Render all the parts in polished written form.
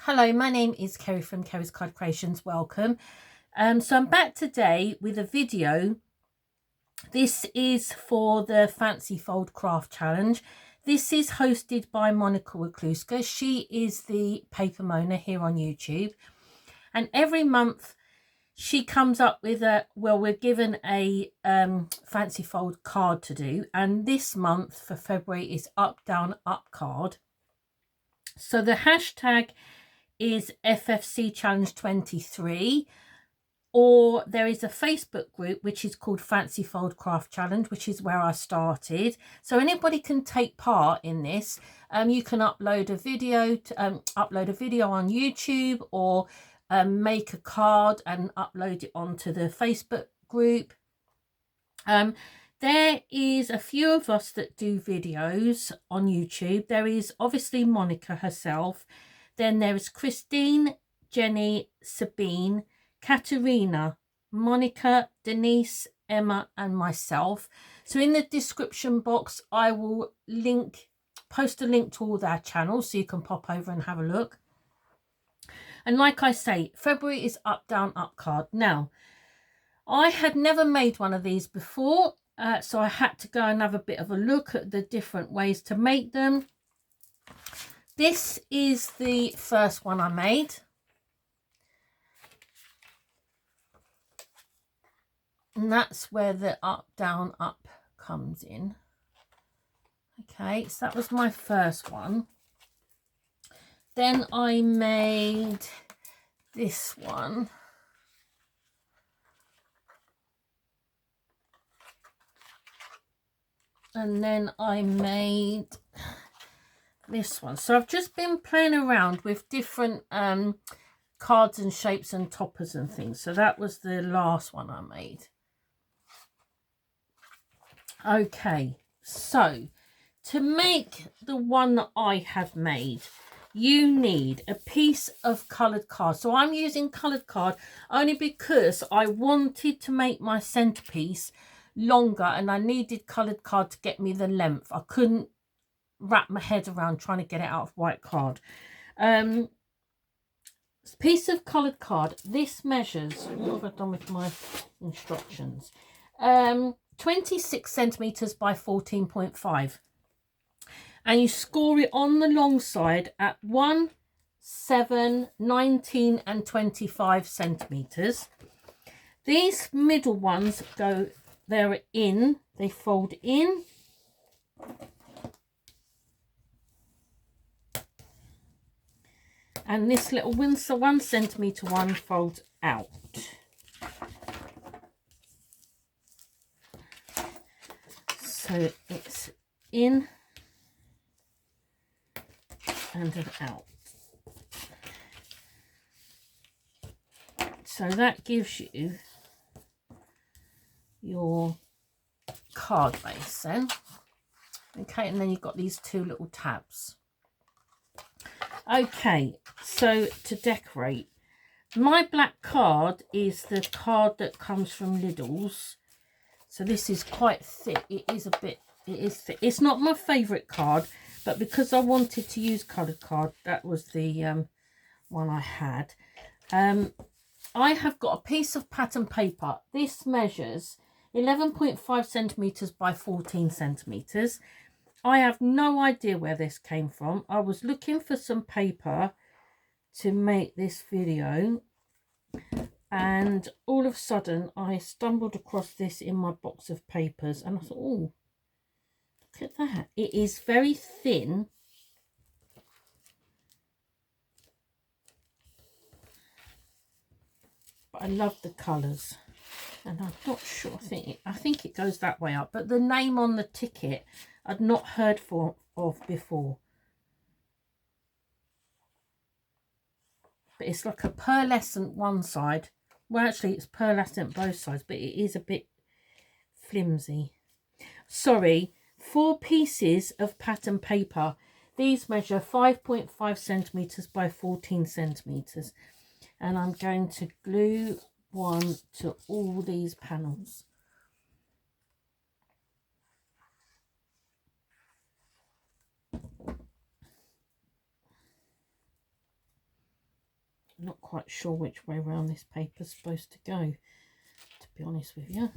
Hello, my name is Kerry from Kerry's Card Creations. Welcome. So I'm back today with a video. This is for the Fancy Fold Craft Challenge. This is hosted by Monika. She is the paper moner here on YouTube. And every month she comes up with we're given a Fancy Fold card to do. And this month for February is Up, Down, Up card. So the hashtag is FFC Challenge 23, or there is a Facebook group which is called Fancy Fold Craft Challenge, which is where I started. So anybody can take part in this. You can upload a video on YouTube, or make a card and upload it onto the Facebook group. There is a few of us that do videos on YouTube. There is obviously Monika herself. Then there is Christine, Jenny, Sabine, Katarina, Monika, Denise, Emma and myself. So in the description box I will post a link to all their channels so you can pop over and have a look. And like I say, February is Up, Down, Up card. Now, I had never made one of these before, so I had to go and have a bit of a look at the different ways to make them. This is the first one I made. And that's where the Up, Down, Up comes in. Okay, so that was my first one. Then I made this one. And then I made this one. So I've just been playing around with different cards and shapes and toppers and things. So that was the last one I made. Okay, so to make the one that I have made, you need a piece of coloured card. So I'm using coloured card only because I wanted to make my centerpiece longer and I needed coloured card to get me the length. I couldn't wrap my head around trying to get it out of white card. Piece of coloured card. This measures, what have I done with my instructions? 26 centimeters by 14.5, and you score it on the long side at 1, 7, 19 and 25 centimeters. These middle ones they're in, they fold in. And this little 1 centimeter one folds out. So it's in and then out. So that gives you your card base then. Okay, and then you've got these two little tabs. Okay, so to decorate, my black card is the card that comes from Lidl's. So this is quite thick. It is thick. It's not my favourite card, but because I wanted to use coloured card, that was the one I had. I have got a piece of pattern paper. This measures 11.5 centimetres by 14 centimetres. I have no idea where this came from. I was looking for some paper to make this video, and all of a sudden I stumbled across this in my box of papers and I thought, oh, look at that. It is very thin. But I love the colours. And I'm not sure, I think it goes that way up. But the name on the ticket I'd not heard of before. But it's like a pearlescent one side. Well, actually, it's pearlescent both sides, but it is a bit flimsy. Sorry, 4 pieces of pattern paper. These measure 5.5 centimetres by 14 centimetres. And I'm going to glue one to all these panels. I'm not quite sure which way around this paper's supposed to go, to be honest with you.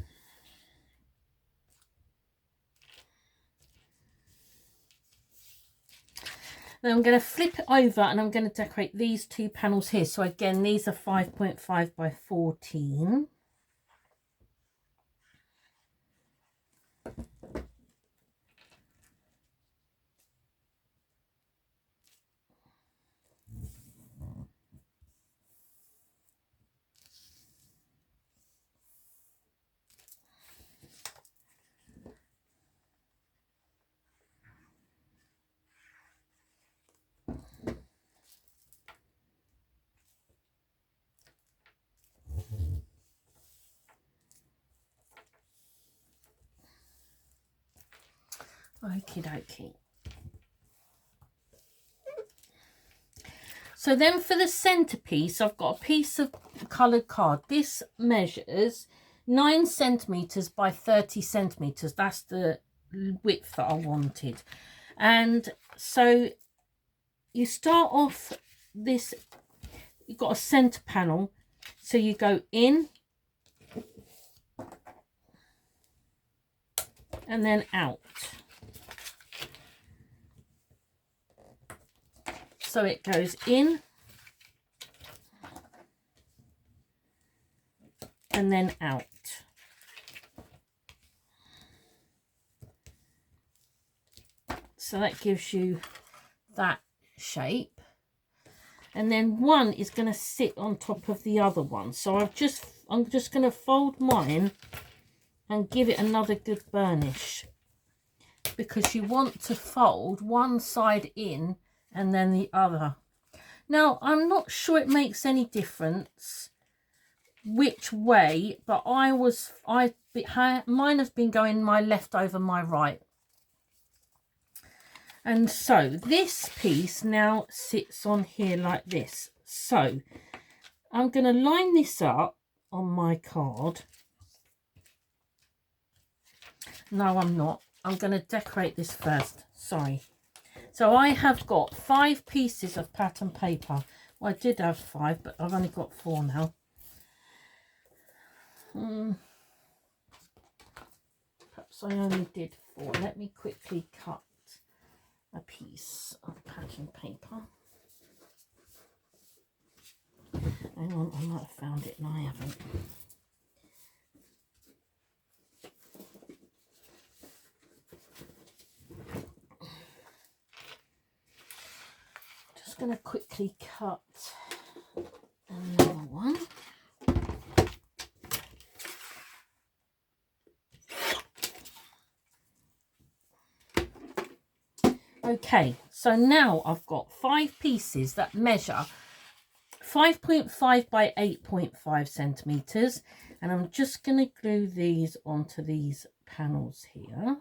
Then I'm going to flip it over and I'm going to decorate these two panels here. So again, these are 5.5 by 14. Okie dokie. So then for the centerpiece, I've got a piece of coloured card. This measures 9 centimetres by 30 centimetres. That's the width that I wanted. And so you start off this, you've got a centre panel. So you go in and then out. So it goes in and then out. So that gives you that shape. And then one is going to sit on top of the other one. So I'm just going to fold mine and give it another good burnish, because you want to fold one side in and then the other. Now, I'm not sure it makes any difference which way, but mine has been going my left over my right. And so this piece now sits on here like this. So I'm going to line this up on my card. No, I'm not. I'm going to decorate this first. Sorry. So I have got 5 pieces of pattern paper. Well, I did have 5, but I've only got 4 now. Perhaps I only did 4. Let me quickly cut a piece of pattern paper. Hang on, I might have found it and I haven't. Going to quickly cut another one. Okay, so now I've got 5 pieces that measure 5.5 by 8.5 centimeters, and I'm just going to glue these onto these panels here.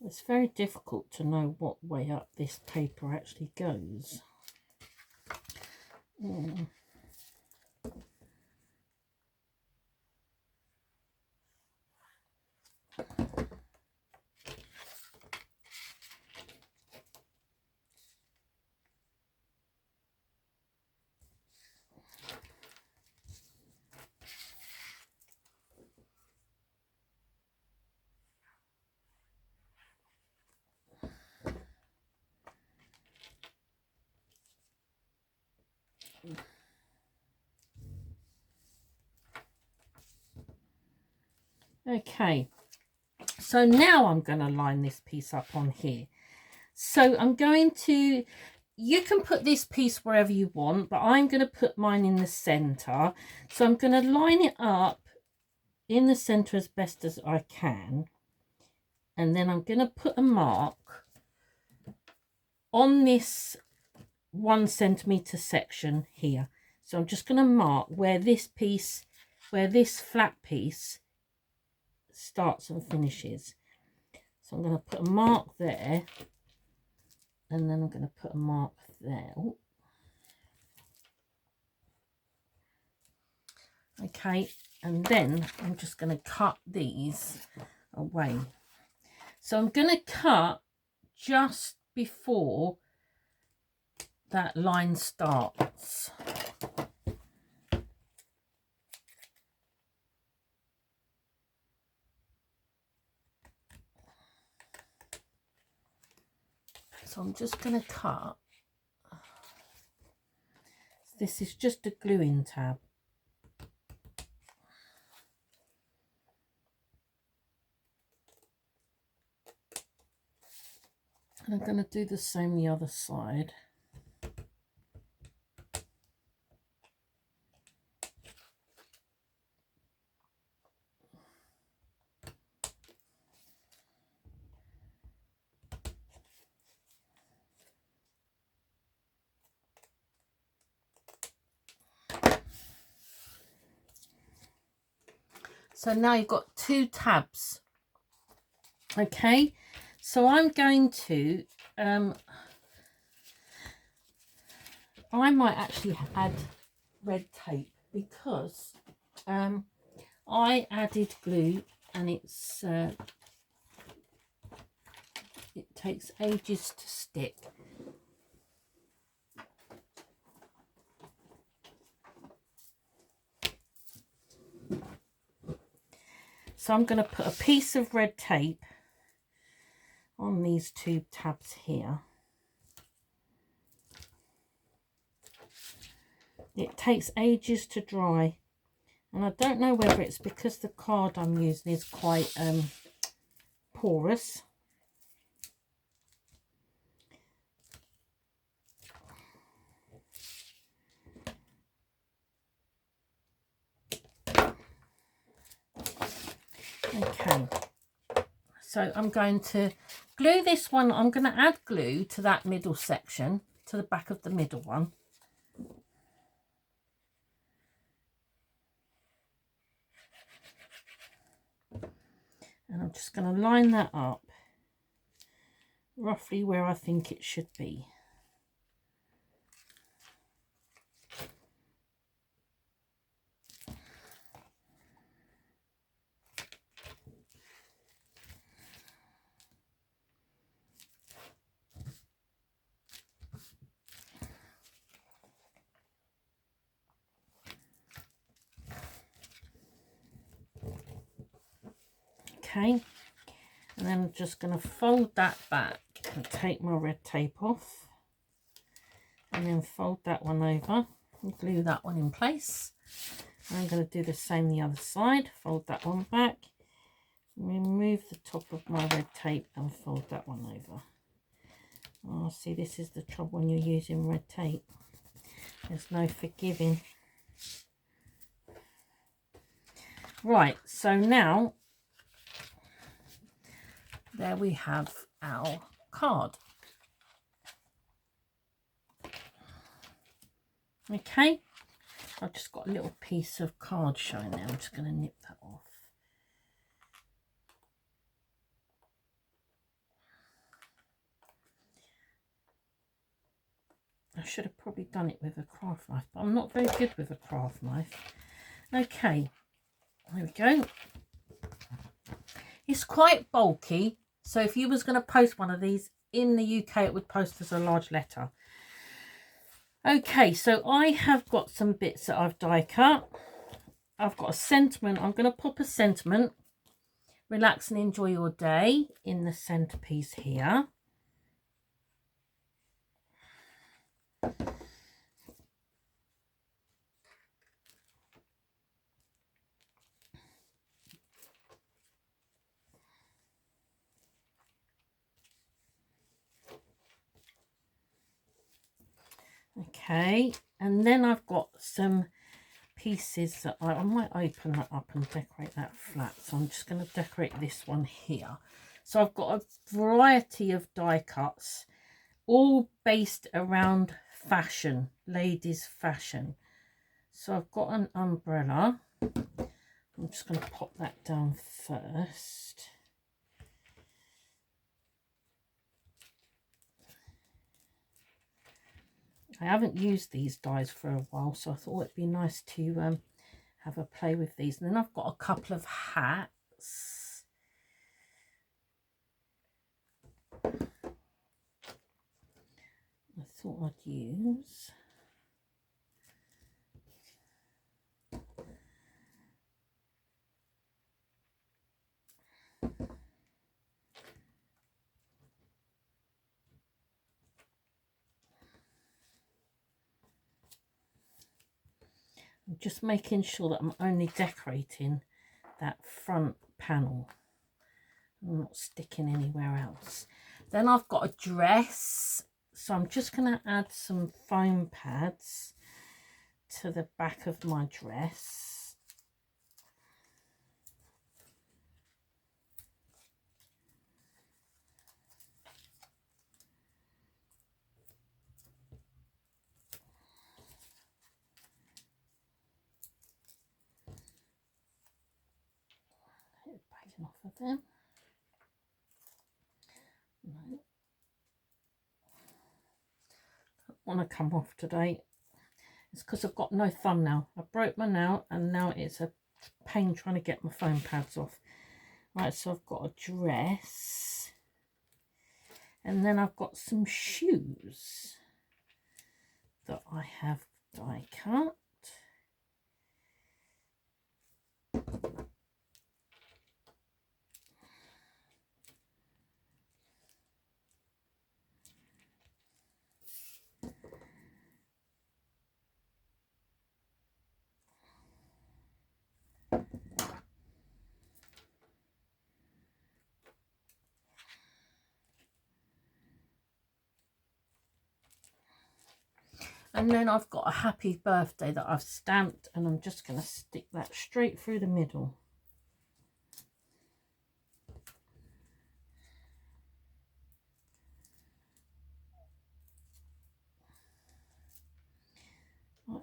It's very difficult to know what way up this paper actually goes. Okay, so now I'm going to line this piece up on here. So I'm going to, you can put this piece wherever you want, but I'm going to put mine in the center. So I'm going to line it up in the center as best as I can, and then I'm going to put a mark on this 1 centimeter section here. So I'm just going to mark where this piece, where this flat piece starts and finishes. So I'm going to put a mark there, and then I'm going to put a mark there. Ooh. Okay, and then I'm just going to cut these away. So I'm going to cut just before that line starts. So I'm just going to cut. This is just a gluing tab. And I'm going to do the same the other side. So now you've got 2 tabs. Okay, so I'm going to, I might actually add red tape, because I added glue and it takes ages to stick. So I'm going to put a piece of red tape on these 2 tabs here. It takes ages to dry, and I don't know whether it's because the card I'm using is quite porous. Okay, so I'm going to glue this one. I'm going to add glue to that middle section, to the back of the middle one. And I'm just going to line that up roughly where I think it should be. Okay, and then I'm just going to fold that back and take my red tape off, and then fold that one over and glue that one in place. And I'm going to do the same the other side. Fold that one back, remove the top of my red tape and fold that one over. Oh, see, this is the trouble when you're using red tape. There's no forgiving. Right, so now there we have our card. Okay, I've just got a little piece of card showing there. I'm just going to nip that off. I should have probably done it with a craft knife, but I'm not very good with a craft knife. Okay, there we go. It's quite bulky, so if you was going to post one of these in the UK, it would post as a large letter. Okay, so I have got some bits that I've die cut. I've got a sentiment. I'm going to pop a sentiment. Relax and enjoy your day in the centerpiece here. Okay, and then I've got some pieces that I might open that up and decorate that flat. So I'm just going to decorate this one here. So I've got a variety of die cuts, all based around fashion, ladies fashion. So I've got an umbrella. I'm just going to pop that down first. I haven't used these dies for a while, so I thought it'd be nice to have a play with these. And then I've got a couple of hats. I thought I'd use. I'm just making sure that I'm only decorating that front panel. I'm not sticking anywhere else. Then I've got a dress. So I'm just going to add some foam pads to the back of my dress. Backing off of them. No. Don't want to come off today. It's because I've got no thumbnail. I broke my nail and now it's a pain trying to get my foam pads off. Right, so I've got a dress. And then I've got some shoes that I have die cut. And then I've got a happy birthday that I've stamped, and I'm just going to stick that straight through the middle. Like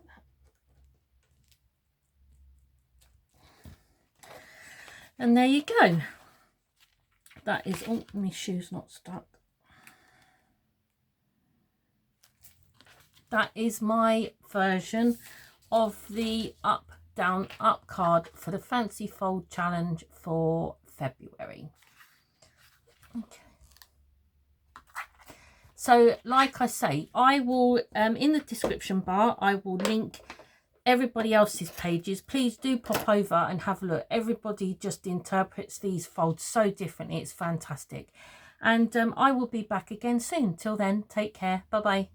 that. And there you go. That is, oh, my shoe's not stuck. That is my version of the up, down, up card for the Fancy Fold Challenge for February. Okay. So, like I say, I will, in the description bar, I will link everybody else's pages. Please do pop over and have a look. Everybody just interprets these folds so differently. It's fantastic. And I will be back again soon. Till then, take care. Bye-bye.